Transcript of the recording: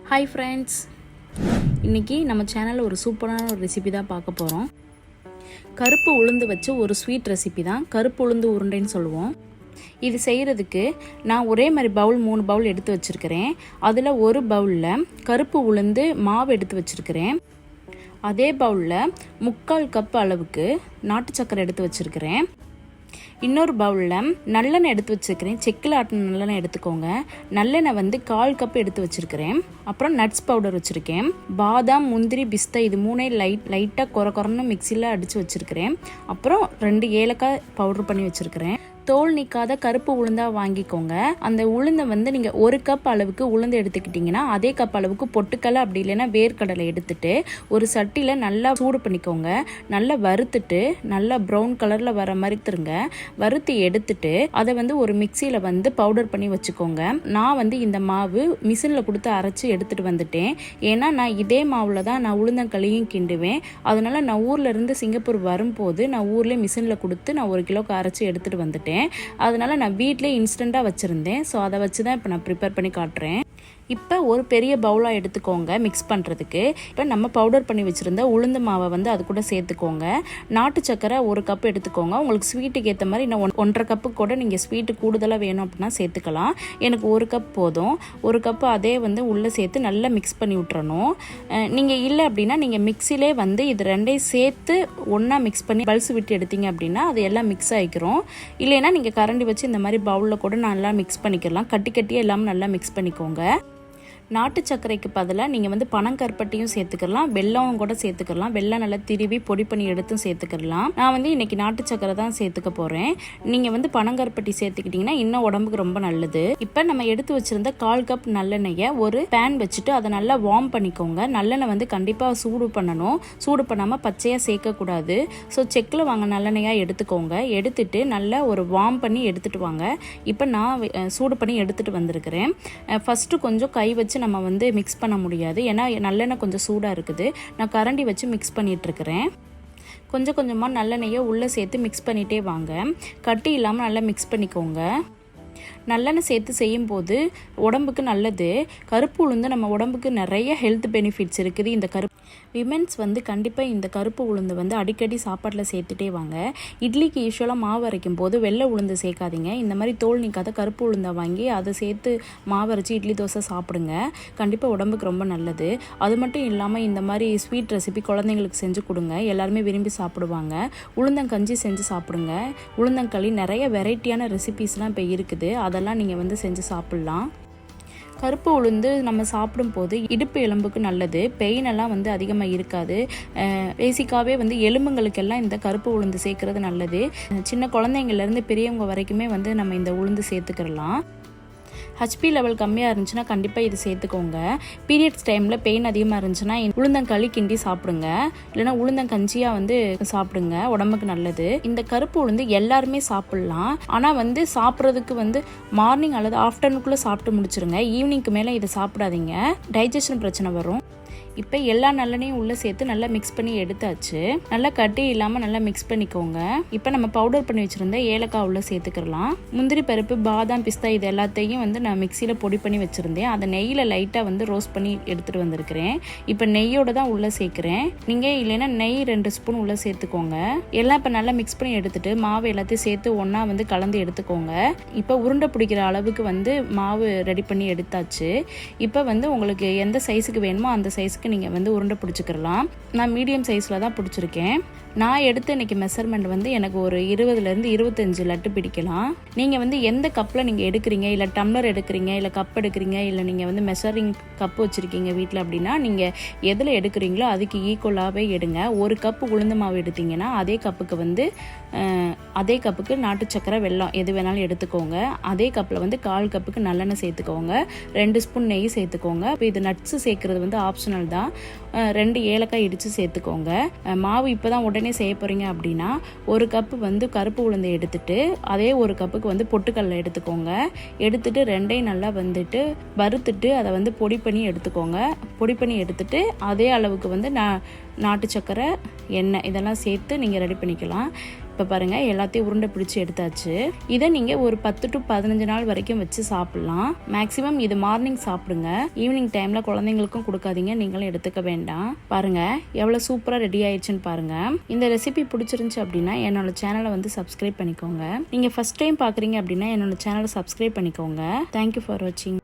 Hi friends, இன்னைக்கு நம்ம சேனல்ல ஒரு சூப்பரான ஒரு ரெசிபி தான் பார்க்க போறோம். கருப்பு உளுந்து வச்சு ஒரு ஸ்வீட் ரெசிபி தான் கருப்பு உளுந்து உருண்டைன்னு சொல்லுவோம். இது செய்யறதுக்கு நான் ஒரே மாதிரி பவுல் 3 பவுல் எடுத்து வச்சிருக்கிறேன். அதுல ஒரு பவுல்ல கருப்பு உளுந்து மாவு எடுத்து வச்சிருக்கிறேன். அதே பவுல்ல 1/4 கப் அளவுக்கு நாட்டு சக்கரை எடுத்து வச்சிருக்கிறேன். இன்னொரு பவுலில் நல்லெண்ணெய் எடுத்து வச்சுருக்கிறேன். செக்கில் ஆட்டின நல்லெண்ணெய் எடுத்துக்கோங்க. நல்லெண்ணெய் வந்து 1/4 கப் எடுத்து வச்சுருக்கிறேன். அப்புறம் நட்ஸ் பவுடர் வச்சுருக்கேன். பாதாம், முந்திரி, பிஸ்தா இது மூணே லைட்டாக குறன்னு மிக்சியில் அடித்து வச்சுருக்கிறேன். அப்புறம் 2 ஏலக்காய் பவுடர் பண்ணி வச்சுருக்கிறேன். தோல் நீக்காத கருப்பு உளுந்தா வாங்கிக்கோங்க. அந்த உளுந்தை வந்து நீங்கள் 1 கப் அளவுக்கு உளுந்து எடுத்துக்கிட்டிங்கன்னா அதே கப் அளவுக்கு பொட்டுக்கடலை அப்படி இல்லைன்னா வேர்க்கடலை எடுத்துட்டு ஒரு சட்டியில் நல்லா சூடு பண்ணிக்கோங்க. நல்லா வறுத்துட்டு நல்லா ப்ரௌன் கலரில் வர மாதிரி தருங்க. வறுத்து எடுத்துட்டு அதை வந்து ஒரு மிக்சியில் வந்து பவுடர் பண்ணி வச்சுக்கோங்க. நான் வந்து இந்த மாவு மிஷினில் கொடுத்து அரைச்சி எடுத்துகிட்டு வந்துட்டேன். ஏன்னா நான் இதே மாவில் தான் நான் உளுந்தங்களியும் கிண்டுவேன். அதனால நான் ஊரில் இருந்து சிங்கப்பூர் வரும்போது நான் ஊர்லேயே மிஷினில் கொடுத்து நான் 1 கிலோக்கு அரைச்சி எடுத்துகிட்டு வந்துட்டேன். அதனால நான் வீட்டிலே இன்ஸ்டண்ட்டாக வச்சுருந்தேன். ஸோ அதை வச்சு தான் இப்போ நான் ப்ரிப்பேர் பண்ணி காட்டுறேன். இப்போ ஒரு பெரிய பவுலாக எடுத்துக்கோங்க மிக்ஸ் பண்ணுறதுக்கு. இப்போ நம்ம பவுடர் பண்ணி வச்சுருந்த உளுந்து மாவை வந்து அது கூட சேர்த்துக்கோங்க. நாட்டு சக்கரை 1 கப் எடுத்துக்கோங்க. உங்களுக்கு ஸ்வீட்டுக்கு ஏற்ற மாதிரி இன்னும் 1.5 கப்பு கூட நீங்கள் ஸ்வீட்டு கூடுதலாக வேணும் அப்படின்னா சேர்த்துக்கலாம். எனக்கு 1 கப் போதும். 1 கப்பு அதே வந்து உள்ளே சேர்த்து நல்லா மிக்ஸ் பண்ணி விட்டுறணும். நீங்கள் இல்லை அப்படின்னா நீங்கள் மிக்சிலே வந்து இது ரெண்டையும் சேர்த்து ஒன்றா மிக்ஸ் பண்ணி பல்ஸ் விட்டு எடுத்தீங்க அப்படின்னா அது எல்லாம் மிக்ஸ் ஆகிக்கிறோம். இல்லைன்னா நீங்கள் கரண்டி வச்சு இந்த மாதிரி பவுலில் கூட நல்லா மிக்ஸ் பண்ணிக்கலாம். கட்டியாக எல்லாமே நல்லா மிக்ஸ் பண்ணிக்கோங்க. நாட்டு சர்க்கரைக்கு பதிலாக நீங்கள் வந்து பனங்கருப்பட்டியும் சேர்த்துக்கலாம், வெல்லம் கூட சேர்த்துக்கலாம். வெல்லம் நல்லா திருவி பொடி பண்ணி எடுத்தும் சேர்த்துக்கலாம். நான் வந்து இன்றைக்கி நாட்டு சர்க்கரை தான் சேர்த்துக்க போகிறேன். நீங்கள் வந்து பனங்கருப்பட்டி சேர்த்துக்கிட்டிங்கன்னா இன்னும் உடம்புக்கு ரொம்ப நல்லது. இப்போ நம்ம எடுத்து வச்சுருந்த 1/4 கப் நல்லெண்ணெயை ஒரு பேன் வச்சுட்டு அதை நல்லா வார்ம் பண்ணிக்கோங்க. நல்லெண்ணெய் வந்து கண்டிப்பாக சூடு பண்ணணும். சூடு பண்ணாமல் பச்சையாக சேர்க்கக்கூடாது. ஸோ செக்கில் வாங்க நல்லெண்ணெயாக எடுத்துக்கோங்க. எடுத்துட்டு நல்லா ஒரு வார்ம் பண்ணி எடுத்துகிட்டு வாங்க. இப்போ நான் சூடு பண்ணி எடுத்துகிட்டு வந்திருக்கிறேன். ஃபஸ்ட்டு கொஞ்சம் கை வச்சு நம்ம வந்து மிக்ஸ் பண்ண முடியாது. ஏன்னா நல்லெண்ணெய் கொஞ்சம் சூடாக இருக்குது. நான் கரண்டி வச்சு மிக்ஸ் பண்ணிகிட்ருக்கிறேன். கொஞ்சம் கொஞ்சமாக நல்லெண்ணெயை உள்ளே சேர்த்து மிக்ஸ் பண்ணிகிட்டே வாங்க. கட்டி இல்லாமல் நல்லா மிக்ஸ் பண்ணிக்கோங்க. நல்லெண்ணெய் சேர்த்து செய்யும்போது உடம்புக்கு நல்லது. கருப்பு உளுந்து நம்ம உடம்புக்கு நிறைய ஹெல்த் பெனிஃபிட்ஸ் இருக்குது. இந்த விமென்ஸ் வந்து கண்டிப்பாக இந்த கருப்பு உளுந்து வந்து அடிக்கடி சாப்பாட்டில் சேர்த்துட்டே வாங்க. இட்லிக்கு யூஸ்வலாக மாவு அரைக்கும் போது வெள்ளை உளுந்து சேர்க்காதீங்க. இந்த மாதிரி தோல் நீக்காத கருப்பு உளுந்தை வாங்கி அதை சேர்த்து மாவு அரைச்சி இட்லி தோசை சாப்பிடுங்க. கண்டிப்பாக உடம்புக்கு ரொம்ப நல்லது. அது மட்டும் இல்லாமல் இந்த மாதிரி ஸ்வீட் ரெசிபி குழந்தைங்களுக்கு செஞ்சு கொடுங்க. எல்லாருமே விரும்பி சாப்பிடுவாங்க. உளுந்தங்கஞ்சி செஞ்சு சாப்பிடுங்க. உளுந்தங்களி நிறைய வெரைட்டியான ரெசிபீஸ்லாம் இப்போ இருக்குது. அதெல்லாம் நீங்கள் வந்து செஞ்சு சாப்பிட்லாம். கருப்பு உளுந்து நம்ம சாப்பிடும்போது இடுப்பு எலும்புக்கு நல்லது. பெயின் எல்லாம் வந்து அதிகமாக இருக்காது. பேசிக்காகவே வந்து எலும்புகளுக்கெல்லாம் இந்த கருப்பு உளுந்து சேர்க்கறது நல்லது. சின்ன குழந்தைங்கள்லேருந்து பெரியவங்க வரைக்குமே வந்து நம்ம இந்த உளுந்து சேர்த்துக்கிறலாம். ஹெச்பி லெவல் கம்மியாக இருந்துச்சுன்னா கண்டிப்பாக இது சேர்த்துக்கோங்க. பீரியட்ஸ் டைமில் பெயின் அதிகமாக இருந்துச்சுன்னா உளுந்தங்களி கிண்டி சாப்பிடுங்க. இல்லைன்னா உளுந்தங்கஞ்சியாக வந்து சாப்பிடுங்க. உடம்புக்கு நல்லது. இந்த கருப்பு உளுந்து எல்லாருமே சாப்பிட்லாம். ஆனால் வந்து சாப்பிட்றதுக்கு வந்து மார்னிங் அல்லது ஆஃப்டர்நூனுக்குள்ளே சாப்பிட்டு முடிச்சிருங்க. ஈவினிங்க்கு மேலே இதை சாப்பிடாதீங்க. டைஜஷன் பிரச்சனை வரும். இப்போ எல்லா நல்லெண்ணையும் உள்ளே சேர்த்து நல்லா மிக்ஸ் பண்ணி எடுத்தாச்சு. நல்லா கட்டி இல்லாமல் நல்லா மிக்ஸ் பண்ணிக்கோங்க. இப்போ நம்ம பவுடர் பண்ணி வச்சுருந்த ஏலக்காய் உள்ளே சேர்த்துக்கலாம். முந்திரி பருப்பு, பாதாம், பிஸ்தா இது எல்லாத்தையும் வந்து நான் மிக்சியில் பொடி பண்ணி வச்சுருந்தேன். அதை நெய்யில் லைட்டாக வந்து ரோஸ்ட் பண்ணி எடுத்துகிட்டு வந்திருக்கிறேன். இப்போ நெய்யோடு தான் உள்ளே சேர்க்குறேன். நீங்கள் இல்லைன்னா நெய் 2 ஸ்பூன் உள்ளே சேர்த்துக்கோங்க. எல்லாம் இப்போ நல்லா மிக்ஸ் பண்ணி எடுத்துகிட்டு மாவு எல்லாத்தையும் சேர்த்து ஒன்றா வந்து கலந்து எடுத்துக்கோங்க. இப்போ உருண்டை பிடிக்கிற அளவுக்கு வந்து மாவு ரெடி பண்ணி எடுத்தாச்சு. இப்போ வந்து உங்களுக்கு எந்த சைஸுக்கு வேணுமோ அந்த சைஸுக்கு நீங்கள் வந்து உருண்டை பிடிச்சிக்கலாம். நான் மீடியம் சைஸில் தான் பிடிச்சிருக்கேன். நான் எடுத்த இன்றைக்கி மெஷர்மெண்ட் வந்து எனக்கு ஒரு 20லேருந்து 25 லட்டு பிடிக்கலாம். நீங்கள் வந்து எந்த கப்பில் நீங்கள் எடுக்கிறீங்க, இல்லை டம்ளர் எடுக்கிறீங்க, இல்லை கப் எடுக்கிறீங்க, இல்லை நீங்கள் வந்து மெஷரிங் கப்பு வச்சுருக்கீங்க வீட்டில் அப்படின்னா நீங்கள் எதில் எடுக்கிறீங்களோ அதுக்கு ஈக்குவலாகவே எடுங்க. 1 கப்பு உளுந்து மாவு எடுத்திங்கன்னா அதே கப்புக்கு நாட்டு சக்கரை, வெல்லம் எது வேணாலும் எடுத்துக்கோங்க. அதே கப்பில் வந்து 1/4 கப்புக்கு நல்லெண்ணெய் சேர்த்துக்கோங்க. 2 ஸ்பூன் நெய் சேர்த்துக்கோங்க. இப்போ இது நட்ஸு சேர்க்குறது வந்து ஆப்ஷனல் தான். 2 ஏலக்காய் இடித்து சேர்த்துக்கோங்க. மாவு இப்போ தான் உடனே செய்ய போகிறீங்க அப்படின்னா 1 கப்பு வந்து கருப்பு உளுந்தை எடுத்துட்டு அதே 1 கப்புக்கு வந்து பொட்டுக்கடலை எடுத்துக்கோங்க. எடுத்துட்டு 2ஐயும் நல்லா வந்துட்டு வறுத்துட்டு அதை வந்து பொடி பண்ணி எடுத்துக்கோங்க. பொடி பண்ணி எடுத்துட்டு அதே அளவுக்கு வந்து நாட்டு சக்கரை, எண்ணெய் இதெல்லாம் சேர்த்து நீங்கள் ரெடி பண்ணிக்கலாம். இப்போ பாருங்கள் எல்லாத்தையும் உருண்டை பிடிச்சி எடுத்தாச்சு. இதை நீங்கள் ஒரு 10 to 15 நாள் வரைக்கும் வச்சு சாப்பிட்லாம். மேக்ஸிமம் இது மார்னிங் சாப்பிடுங்க, ஈவினிங் டைமில் குழந்தைங்களுக்கும் கொடுக்காதீங்க, நீங்களும் எடுத்துக்க வேண்டாம். பாருங்கள் எவ்வளோ சூப்பராக ரெடி ஆயிடுச்சுன்னு பாருங்கள். இந்த ரெசிபி பிடிச்சிருந்துச்சு அப்படின்னா என்னோட சேனலை வந்து சப்ஸ்கிரைப் பண்ணிக்கோங்க. நீங்கள் ஃபஸ்ட் டைம் பார்க்குறீங்க அப்படின்னா என்னோட சேனலை சப்ஸ்கிரைப் பண்ணிக்கோங்க. தேங்க்யூ ஃபார் வாட்சிங்.